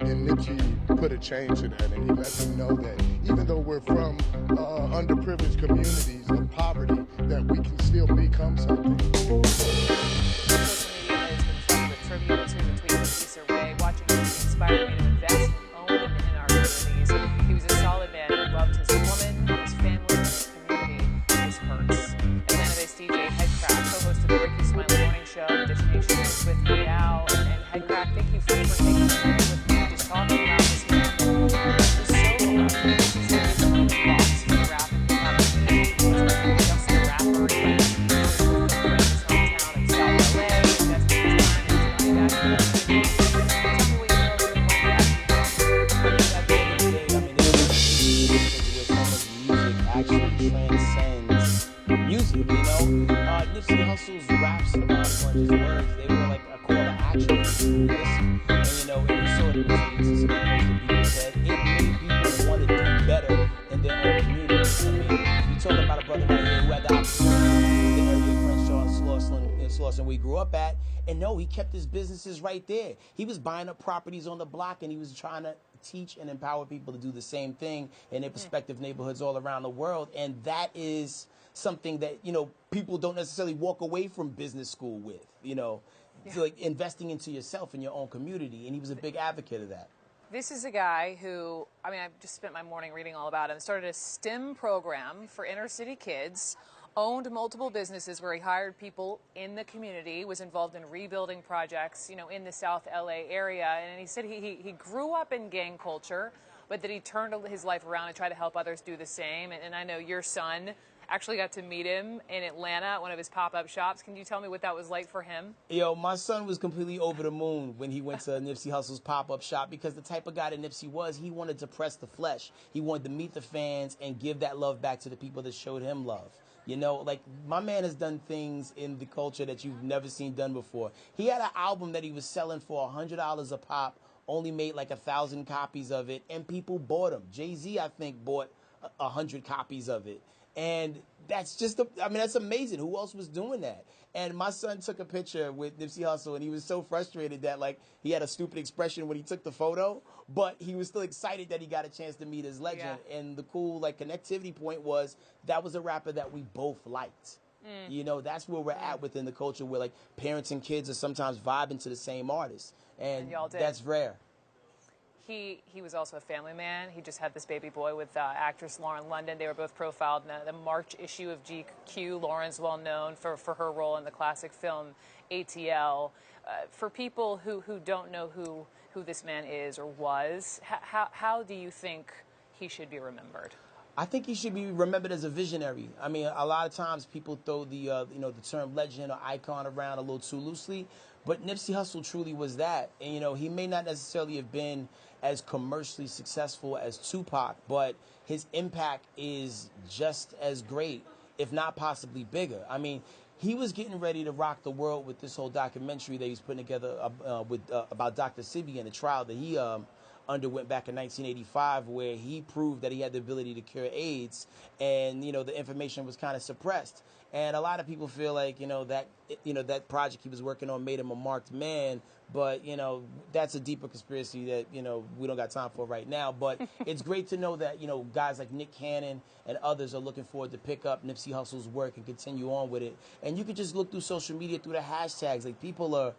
And Nipsey put a change to that, and he let them know that even though we're from underprivileged communities of poverty, that we can still become something. Social media has been filled with tribute to the tweet of Issa Rae. Watching him inspired me to invest and own in our communities. He was a solid man who loved his woman, his family, his community. This hurts. As DJ Headcraft, co-host of the Ricky Smiley Morning Show, Dish Nation is with me now. And Headcraft, thank you for taking the time with me, just talking about this man. He's so loved. He's so rap and hip-hop community. He wasn't just a rapper. He was from his hometown of South LA, investing his time into money back in the community. Tell me what you know about At the end of the day, I mean, there's so much music actually transcends music, you know? Nipsey Hussle's raps and a lot of his words, they were like a call to action to listen. And you know, and you saw the results of some of the people said, it made people want to do better in their own communities. I mean, you talk about a brother right here who had the opportunity in the area of Crenshaw and Slauson, where he grew up at, and no, he kept his businesses right there. He was buying up properties on the block, and he was trying to teach and empower people to do the same thing in their respective neighborhoods all around the world. And that is something that, you know, people don't necessarily walk away from business school with, you know, like investing into yourself and your own community. And he was a big advocate of that. This is a guy who, I mean, I've just spent my morning reading all about him. Started a STEM program for inner city kids, owned multiple businesses where he hired people in the community, was involved in rebuilding projects, you know, in the South LA area. And he said he grew up in gang culture, but that he turned his life around and tried to help others do the same. And I know your son actually got to meet him in Atlanta at one of his pop-up shops. Can you tell me what that was like for him? Yo, my son was completely over the moon when he went to Nipsey Hussle's pop-up shop, because the type of guy that Nipsey was, he wanted to press the flesh. He wanted to meet the fans and give that love back to the people that showed him love. You know, like, my man has done things in the culture that you've never seen done before. He had an album that he was selling for $100 a pop, only made like 1,000 copies of it, and people bought them. Jay-Z, I think, bought 100 copies of it. And that's just, I mean, that's amazing. Who else was doing that? And my son took a picture with Nipsey Hussle, and he was so frustrated that, like, he had a stupid expression when he took the photo, but he was still excited that he got a chance to meet his legend. Yeah. And the cool, like, connectivity point was that was a rapper that we both liked. You know, that's where we're at within the culture, where, like, parents and kids are sometimes vibing to the same artist. And y'all did. That's rare. He was also a family man. He just had this baby boy with actress Lauren London. They were both profiled in the March issue of GQ. Lauren's well known for her role in the classic film ATL. For people who don't know who this man is or was, how do you think he should be remembered? I think he should be remembered as a visionary. I mean, a lot of times people throw the you know, the term legend or icon around a little too loosely, but Nipsey Hussle truly was that. And you know, he may not necessarily have been as commercially successful as Tupac, but his impact is just as great, if not possibly bigger. I mean, he was getting ready to rock the world with this whole documentary that he's putting together about Dr. Sebi and the trial that he underwent back in 1985, where he proved that he had the ability to cure AIDS, and you know, the information was kind of suppressed. And a lot of people feel like, you know, that project he was working on made him a marked man, but you know, that's a deeper conspiracy that, you know, we don't got time for right now. But it's great to know that, you know, guys like Nick Cannon and others are looking forward to pick up Nipsey Hussle's work and continue on with it. And you could just look through social media through the hashtags, like people are.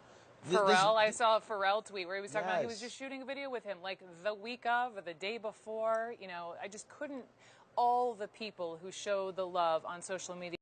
Pharrell, I saw a Pharrell tweet where he was talking about he was just shooting a video with him like the week of or the day before. You know, I just couldn't, all the people who show the love on social media.